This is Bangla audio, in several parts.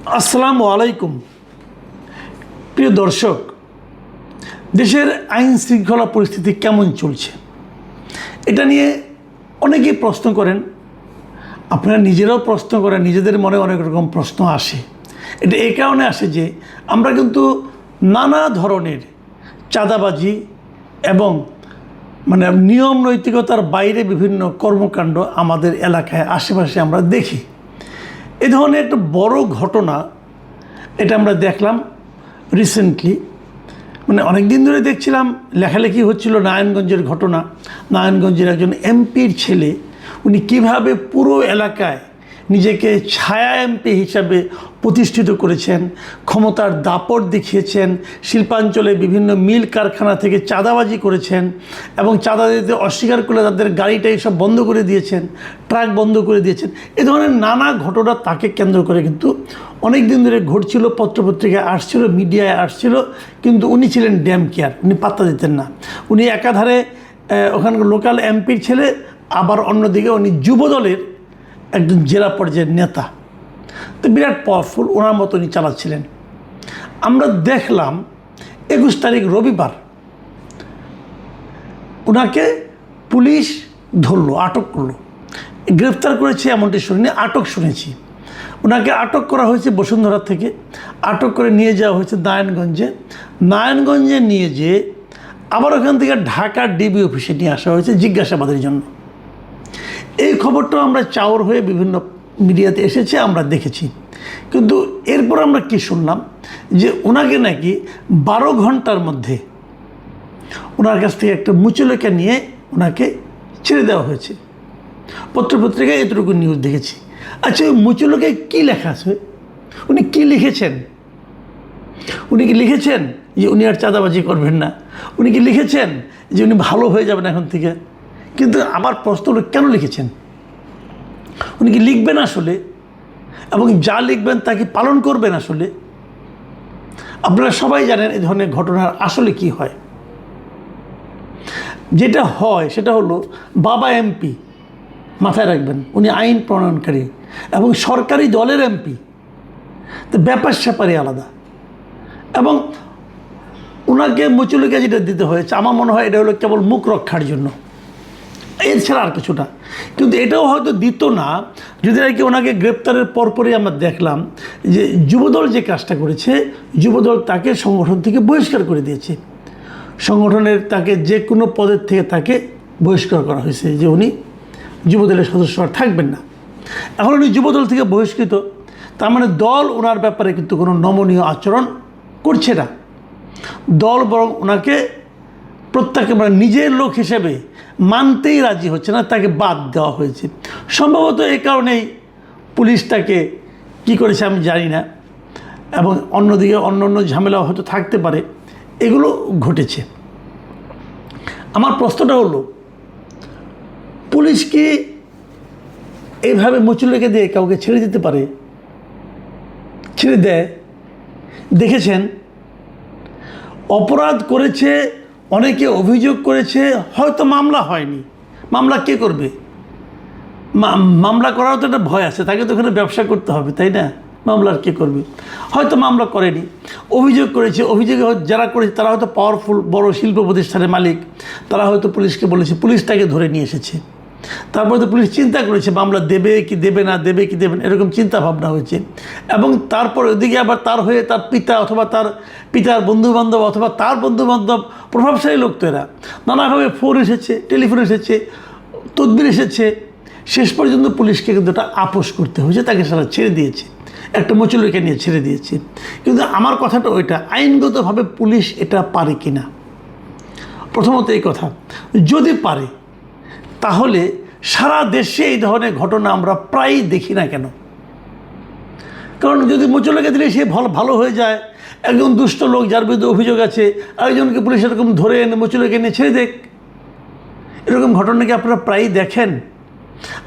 আসসালামু আলাইকুম। প্রিয় দর্শক, দেশের আইন শৃঙ্খলা পরিস্থিতি কেমন চলছে এটা নিয়ে অনেকেই প্রশ্ন করেন, আপনারা নিজেরাও প্রশ্ন করেন, নিজেদের মনে অনেক রকম প্রশ্ন আসে। এটা এই কারণে আসে যে আমরা কিন্তু নানা ধরনের চাঁদাবাজি এবং নিয়ম নৈতিকতার বাইরে বিভিন্ন কর্মকাণ্ড আমাদের এলাকায় আশেপাশে আমরা দেখি। এ ধরনের একটা বড় ঘটনা এটা আমরা দেখলাম রিসেন্টলি, অনেক দিন ধরে দেখছিলাম লেখালেখি হচ্ছিল নারায়ণগঞ্জের ঘটনা। নারায়ণগঞ্জের একজন এমপির ছেলে, উনি কীভাবে পুরো এলাকায় নিজেকে ছায়া এমপি হিসাবে প্রতিষ্ঠিত করেছেন, ক্ষমতার দাপট দেখিয়েছেন, শিল্পাঞ্চলে বিভিন্ন মিল কারখানা থেকে চাঁদাবাজি করেছেন এবং চাঁদা দিতে অস্বীকার করলে তাদের গাড়িটা এসব বন্ধ করে দিয়েছেন, ট্রাক বন্ধ করে দিয়েছেন। এ ধরনের নানা ঘটনা তাকে কেন্দ্র করে কিন্তু অনেক দিন ধরে ঘটছিল, পত্রপত্রিকায় আসছিল, মিডিয়ায় আসছিল, কিন্তু উনি ছিলেন ড্যাম কেয়ার, উনি পাত্তা দিতেন না। উনি একাধারে ওখানকার লোকাল এমপির ছেলে, আবার অন্যদিকে উনি যুবদলের একজন জেলা পর্যায়ের নেতা, তো বিরাট পাওয়ারফুল, ওনার মতো উনি চালাচ্ছিলেন। আমরা দেখলাম 21 তারিখ রবিবার ওনাকে পুলিশ ধরলো, আটক করলো। গ্রেফতার করেছে এমনটি শুনিনি, আটক শুনেছি। ওনাকে আটক করা হয়েছে বসুন্ধরা থেকে, আটক করে নিয়ে যাওয়া হয়েছে নারায়ণগঞ্জে নিয়ে যেয়ে আবার ওখান থেকে ঢাকা ডিবি অফিসে নিয়ে আসা হয়েছে জিজ্ঞাসাবাদের জন্য। এই খবরটাও আমরা চাওর হয়ে বিভিন্ন মিডিয়াতে এসেছে, আমরা দেখেছি। কিন্তু এরপর আমরা কি শুনলাম যে ওনাকে নাকি 12 ঘন্টার মধ্যে ওনার কাছ থেকে একটা মুচলেখা নিয়ে ওনাকে ছেড়ে দেওয়া হয়েছে। পত্রপত্রিকায় এতটুকু নিউজ দেখেছি। আচ্ছা, ওই মুচলেখায় কী লেখা আছে? উনি কী লিখেছেন? উনি কি লিখেছেন যে উনি আর চাঁদাবাজি করবেন না? উনি কি লিখেছেন যে উনি ভালো হয়ে যাবেন এখন থেকে? কিন্তু আমার প্রশ্ন হলো, কেন লিখেছেন? উনি কি লিখবেন আসলে? এবং যা লিখবেন তা কি পালন করবেন আসলে? আপনারা সবাই জানেন এই ধরনের ঘটনার আসলে কি হয়। যেটা হয় সেটা হলো, বাবা এমপি, মাথায় রাখবেন, উনি আইন প্রণয়নকারী এবং সরকারি দলের এমপি, তো ব্যাপার স্যাপারই আলাদা। এবং ওনাকে মুচলেখা যেটা দিতে হয়েছে, আমার মনে হয় এটা হলো কেবল মুখ রক্ষার জন্য, এর ছাড়া আর কিছুটা। কিন্তু এটাও হয়তো দিত না যদি আর কি ওনাকে গ্রেপ্তারের পরপরই আমরা দেখলাম যে যুবদল যে কাজটা করেছে, যুবদল তাকে সংগঠন থেকে বহিষ্কার করে দিয়েছে। সংগঠনের তাকে যে কোনো পদের থেকে তাকে বহিষ্কার করা হয়েছে, যে উনি যুবদলের সদস্য আর থাকবেন না। এখন উনি যুবদল থেকে বহিষ্কৃত, তার মানে দল ওনার ব্যাপারে কিন্তু কোনো নমনীয় আচরণ করছে না। দল বরং ওনাকে প্রত্যাখ্যান, নিজের লোক হিসেবে মানতেই রাজি হচ্ছে না, তাকে বাদ দেওয়া হয়েছে। সম্ভবত এই কারণেই পুলিশ তাকে কী করেছে আমি জানি না, এবং অন্যদিকে অন্য ঝামেলাও হয়তো থাকতে পারে, এগুলো ঘটেছে। আমার প্রশ্নটা হলো, পুলিশ কি এইভাবে মুচলেখা দিয়ে কাউকে ছেড়ে দিতে পারে? ছেড়ে দেয়? দেখেছেন, অপরাধ করেছে, অনেকে অভিযোগ করেছে, হয়তো মামলা হয়নি। মামলা কে করবে? মামলা করারও তো একটা ভয় আছে, তাকে তো ওখানে ব্যবসা করতে হবে, তাই না? মামলার কে করবে? হয়তো মামলা করেনি, অভিযোগ করেছে। অভিযোগে যারা করেছে তারা হয়তো পাওয়ারফুল বড় শিল্প প্রতিষ্ঠানের মালিক, তারা হয়তো পুলিশকে বলেছে, পুলিশ তাকে ধরে নিয়ে এসেছে। তারপরে তো পুলিশ চিন্তা করেছে মামলা দেবে কি দেবে না, দেবে কি দেবে না, এরকম চিন্তা ভাবনা হয়েছে। এবং তারপর ওদিকে আবার তার হয়ে তার পিতা অথবা তার পিতার বন্ধুবান্ধব অথবা তার বন্ধুবান্ধব, প্রভাবশালী লোক তো এরা, নানাভাবে ফোন এসেছে, টেলিফোন এসেছে, তদবির এসেছে। শেষ পর্যন্ত পুলিশকে কিন্তু এটা আপোষ করতে হয়েছে, তাকে সারা ছেড়ে দিয়েছে, একটা মুচলেখা নিয়ে ছেড়ে দিয়েছে। কিন্তু আমার কথাটা ওইটা, আইনগতভাবে পুলিশ এটা পারে কি না। প্রথমত এই কথা, যদি পারে তাহলে সারা দেশে এই ধরনের ঘটনা আমরা প্রায়ই দেখি না কেন? কারণ যদি মুচলেখা দিলে সে ভালো হয়ে যায়, একজন দুষ্ট লোক যার বিরুদ্ধে অভিযোগ আছে আরেকজনকে পুলিশ এরকম ধরে এনে মুচলেখা নিয়ে ছেড়ে দেখ, এরকম ঘটনা কি আপনারা প্রায়ই দেখেন?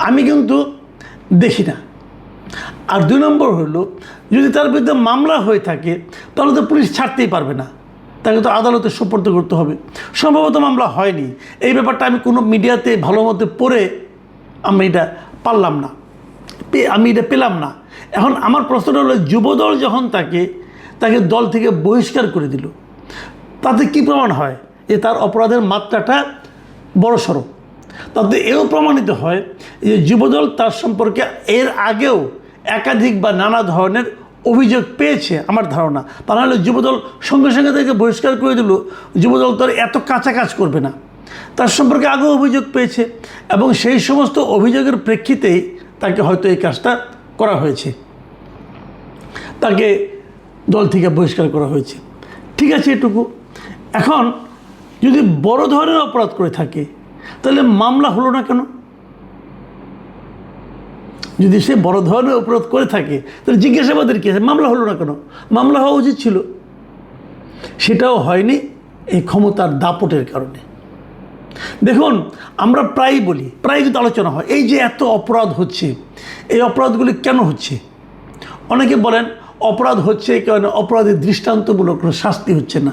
আমি কিন্তু দেখি না। আর 2 নম্বর হলো, যদি তার বিরুদ্ধে মামলা হয়ে থাকে তাহলে তো পুলিশ ছাড়তেই পারবে না, তাকে তো আদালতে সোপর্দ করতে হবে। সম্ভবত মামলা হয়নি, এই ব্যাপারটা আমি কোনো মিডিয়াতে ভালো মতো পড়ে আমি এটা পেলাম না। এখন আমার প্রশ্নটা হলো, যুবদল যখন তাকে দল থেকে বহিষ্কার করে দিল, তাতে কি প্রমাণ হয় যে তার অপরাধের মাত্রাটা বড়সড়? তাতে এও প্রমাণিত হয় যে যুবদল তার সম্পর্কে এর আগেও একাধিক বা নানা ধরনের অভিযোগ পেয়েছে আমার ধারণা। তা নাহলে যুবদল সঙ্গে সঙ্গে তাকে বহিষ্কার করে দিল, যুবদল তার এত কাঁচা কাজ করবে না। তার সম্পর্কে আগেও অভিযোগ পেয়েছে এবং সেই সমস্ত অভিযোগের প্রেক্ষিতেই তাকে হয়তো এই কাজটা করা হয়েছে, তাকে দল থেকে বহিষ্কার করা হয়েছে। ঠিক আছে এটুকু। এখন যদি বড় ধরনের অপরাধ করে থাকে তাহলে মামলা হলো না কেন? যদি সে বড় ধরনের অপরাধ করে থাকে তাহলে জিজ্ঞাসাবাদের কী আছে? মামলা হলো না কেন? মামলা হওয়া উচিত ছিল, সেটাও হয়নি এই ক্ষমতার দাপটের কারণে। দেখুন, আমরা প্রায়ই বলি, প্রায় কিন্তু আলোচনা হয়, এই যে এত অপরাধ হচ্ছে, এই অপরাধগুলি কেন হচ্ছে? অনেকে বলেন অপরাধ হচ্ছে এই কারণে অপরাধের দৃষ্টান্তমূলক কোনো শাস্তি হচ্ছে না।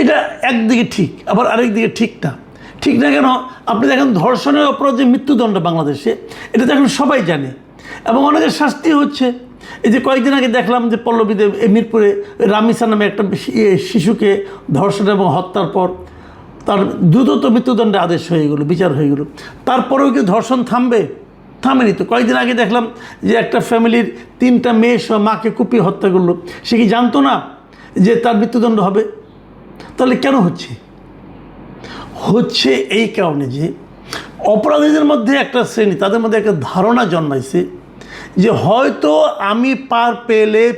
এটা একদিকে ঠিক, আবার আরেক দিকে ঠিক না। ঠিক না কেন? আপনি দেখেন ধর্ষণের অপরাধ যে মৃত্যুদণ্ড বাংলাদেশে, এটা তো এখন সবাই জানে এবং অনেকের শাস্তি হচ্ছে। এই যে কয়েকদিন আগে দেখলাম যে পল্লবীতে মিরপুরে রামিসা নামে একটা শিশুকে ধর্ষণ এবং হত্যার পর তার দ্রুত মৃত্যুদণ্ডের আদেশ হয়ে গেলো, বিচার হয়ে গেলো। তারপরেও কি ধর্ষণ থামবে? থামেনি তো। কয়েকদিন আগে দেখলাম যে একটা ফ্যামিলির 3টা মেয়ে মাকে কুপিয়ে হত্যা করলো, সে কি জানতো না যে তার মৃত্যুদণ্ড হবে? তাহলে কেন হচ্ছে? হচ্ছে এই কারণে যে অপরাধীদের মধ্যে একটা শ্রেণী, তাদের মধ্যে একটা ধারণা জন্মাইছে যে হয়তো আমি পার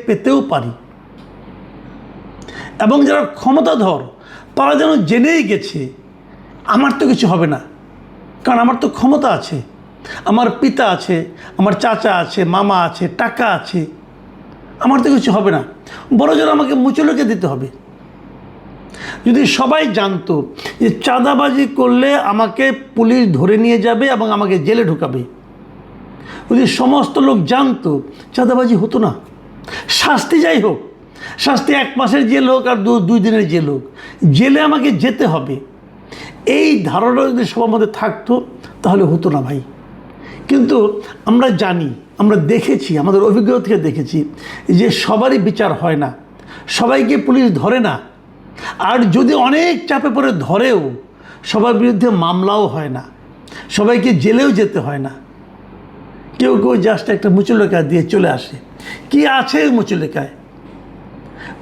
পেতেও পারি, এবং যারা ক্ষমতাধর তারা যেন জেনেই গেছে আমার তো কিছু হবে না, কারণ আমার তো ক্ষমতা আছে, আমার পিতা আছে, আমার চাচা আছে, মামা আছে, টাকা আছে, আমার তো কিছু হবে না, বড় জোর আমাকে মুচলেকে দিতে হবে। যদি সবাই জানতো যে চাঁদাবাজি করলে আমাকে পুলিশ ধরে নিয়ে যাবে এবং আমাকে জেলে ঢুকাবে, যদি সমস্ত লোক জানতো, চাঁদাবাজি হতো না। শাস্তি যাই হোক, শাস্তি 1 মাসের জেল হোক আর 2 দিনের জেল হোক, জেলে আমাকে যেতে হবে, এই ধারণা যদি সবার মধ্যে থাকতো তাহলে হতো না ভাই। কিন্তু আমরা জানি, আমরা দেখেছি, আমাদের অভিজ্ঞতা থেকে দেখেছি যে সবারই বিচার হয় না, সবাইকে পুলিশ ধরে না, আর যদি অনেক চাপে পড়ে ধরেও সবার বিরুদ্ধে মামলাও হয় না, সবাইকে জেলেও যেতে হয় না। কেউ কেউ জাস্ট একটা মুচলেখা দিয়ে চলে আসে। কি আছে মুচলেখায়?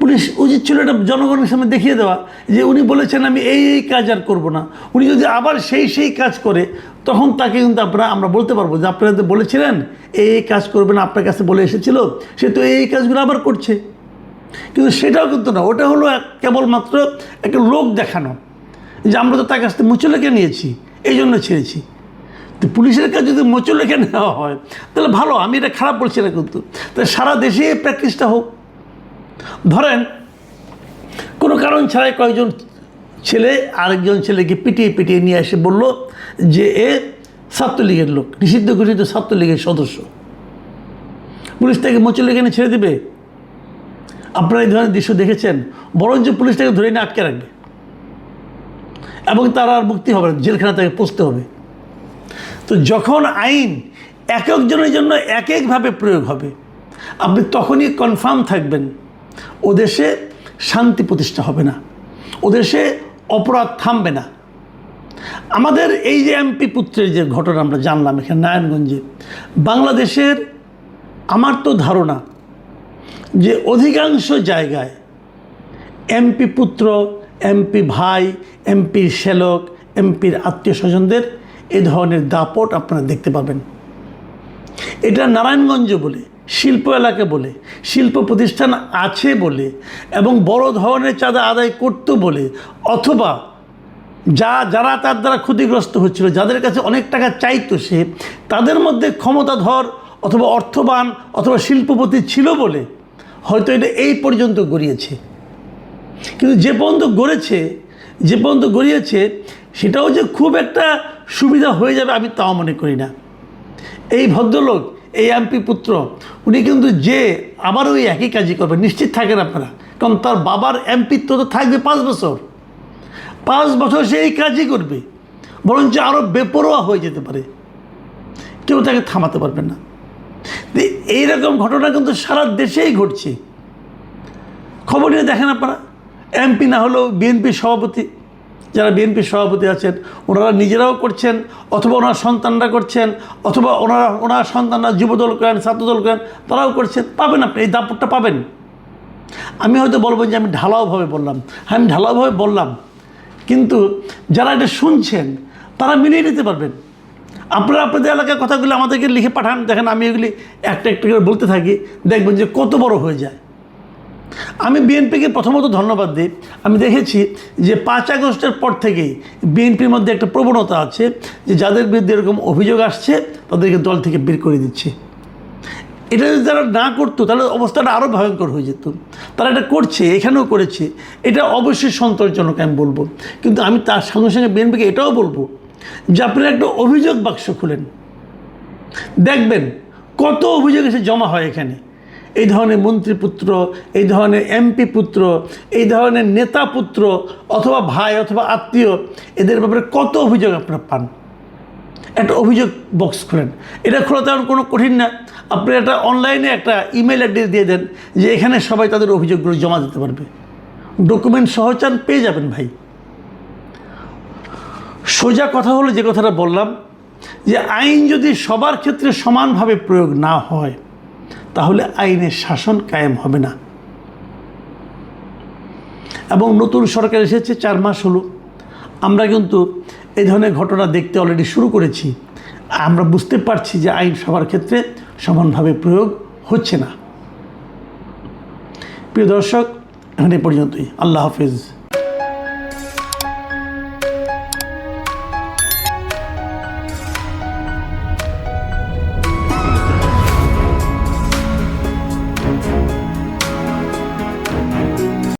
পুলিশ উচিত ছিল এটা জনগণের সামনে দেখিয়ে দেওয়া যে উনি বলেছেন আমি এই কাজ আর করবো না। উনি যদি আবার সেই কাজ করে, তখন তাকে কিন্তু আমরা বলতে পারবো যে আপনারা তো বলেছিলেন এই কাজ করবে না, আপনার কাছে বলে এসেছিল, সে তো এই কাজগুলো আবার করছে। কিন্তু সেটাও কিন্তু না, ওটা হলো কেবলমাত্র একটা লোক দেখানো যে আমরা তো তার কাছ থেকে মুচলেখা নিয়েছি, এই জন্য ছেড়েছি। তো পুলিশের কাছে যদি মুচলেখা নেওয়া হয় তাহলে ভালো, আমি এটা খারাপ বলছি না, কিন্তু তাহলে সারা দেশে এই প্র্যাকটিসটা হোক। ধরেন কোনো কারণ ছাড়াই কয়েকজন ছেলে আরেকজন ছেলেকে পিটিয়ে নিয়ে এসে বলল যে এ ছাত্রলীগের লোক, নিষিদ্ধ ঘোষিত ছাত্রলীগের সদস্য। পুলিশ তাকে মুচলেখা নিয়ে ছেড়ে দেবে? আপনারা এই ধরনের দৃশ্য দেখেছেন? বরঞ্চ পুলিশটাকে ধরে নিয়ে আটকে রাখবে এবং তার আর মুক্তি হবে না, জেলখানা তাকে পৌঁছতে হবে। তো যখন আইন এক একজনের জন্য এক একভাবে প্রয়োগ হবে, আপনি তখনই কনফার্ম থাকবেন ও দেশে শান্তি প্রতিষ্ঠা হবে না, ও দেশে অপরাধ থামবে না। আমাদের এই যে এমপি পুত্রের যে ঘটনা আমরা জানলাম এখানে নারায়ণগঞ্জে, বাংলাদেশের আমার তো ধারণা যে অধিকাংশ জায়গায় এমপি পুত্র, এমপি ভাই, এমপির শ্যালক, এমপির আত্মীয় স্বজনদের এ ধরনের দাপট আপনারা দেখতে পাবেন। এটা নারায়ণগঞ্জ বলে, শিল্প এলাকা বলে, শিল্প প্রতিষ্ঠান আছে বলে এবং বড় ধরনের চাঁদা আদায় করতো বলে, অথবা যারা তার দ্বারা ক্ষতিগ্রস্ত হচ্ছিল, যাদের কাছে অনেক টাকা চাইতো সে, তাদের মধ্যে ক্ষমতাধর অথবা অর্থবান অথবা শিল্পপতি ছিল বলে হয়তো এটা এই পর্যন্ত গড়িয়েছে। কিন্তু যে পর্যন্ত গড়িয়েছে সেটাও যে খুব একটা সুবিধা হয়ে যাবে আমি তাও মনে করি না। এই ভদ্রলোক, এই এমপি পুত্র, উনি কিন্তু যে আবার ওই একই কাজই করবে নিশ্চিত থাকেন আপনারা, কারণ তার বাবার এমপিত্ব তো থাকবে 5 বছর, 5 বছর সে এই কাজই করবে, বরঞ্চ আরও বেপরোয়া হয়ে যেতে পারে, কেউ তাকে থামাতে পারবে না। এইরকম ঘটনা কিন্তু সারা দেশেই ঘটছে। খবর নিয়ে দেখেন আপনারা, এমপি না হলেও বিএনপির সভাপতি, যারা বিএনপির সভাপতি আছেন ওনারা নিজেরাও করছেন, অথবা ওনার সন্তানরা করছেন, অথবা ওনার সন্তানরা যুবদল করেন, ছাত্রদল করেন, তারাও করছেন। পাবেন আপনি, এই দাপটটা পাবেন। আমি হয়তো বলবো যে আমি ঢালাওভাবে বললাম, হ্যাঁ আমি ঢালাওভাবে বললাম, কিন্তু যারা এটা শুনছেন তারা মিলিয়ে নিতে পারবেন। আপনারা আপনাদের এলাকার কথাগুলি আমাদেরকে লিখে পাঠান, দেখেন আমি এগুলি একটা একটা করে বলতে থাকি, দেখবেন যে কত বড় হয়ে যায়। আমি বিএনপিকে প্রথমত ধন্যবাদ দিই। আমি দেখেছি যে 5 আগস্টের পর থেকেই বিএনপির মধ্যে একটা প্রবণতা আছে যে যাদের বিরুদ্ধে এরকম অভিযোগ আসছে তাদেরকে দল থেকে বের করে দিচ্ছে। এটা যদি তারা না করতো তাহলে অবস্থাটা আরও ভয়ঙ্কর হয়ে যেত। তারা এটা করছে, এখানেও করেছে, এটা অবশ্যই সন্তোষজনক আমি বলবো। কিন্তু আমি তার সঙ্গে সঙ্গে বিএনপিকে এটাও বলবো যে আপনারা একটা অভিযোগ বাক্স খুলেন, দেখবেন কত অভিযোগ এসে জমা হয় এখানে। এই ধরনের মন্ত্রীপুত্র, এই ধরনের এমপি পুত্র, এই ধরনের নেতা পুত্র অথবা ভাই অথবা আত্মীয়, এদের ব্যাপারে কত অভিযোগ আপনারা পান। একটা অভিযোগ বক্স খোলেন, এটা খোলা তেমন কোনো কঠিন না। আপনি একটা অনলাইনে একটা ইমেল অ্যাড্রেস দিয়ে দেন যে এখানে সবাই তাদের অভিযোগগুলো জমা দিতে পারবে, ডকুমেন্ট সহ চান পেয়ে যাবেন ভাই। সোজা কথা হলো যে কথাটা বললাম, যে আইন যদি সবার ক্ষেত্রে সমানভাবে প্রয়োগ না হয় তাহলে আইনের শাসন কায়েম হবে না। এবং নতুন সরকার এসেছে 4 মাস হলো, আমরা কিন্তু এই ধরনের ঘটনা দেখতে অলরেডি শুরু করেছি। আমরা বুঝতে পারছি যে আইন সবার ক্ষেত্রে সমানভাবে প্রয়োগ হচ্ছে না। প্রিয় দর্শক, এখানে পর্যন্তই। আল্লাহ হাফেজ।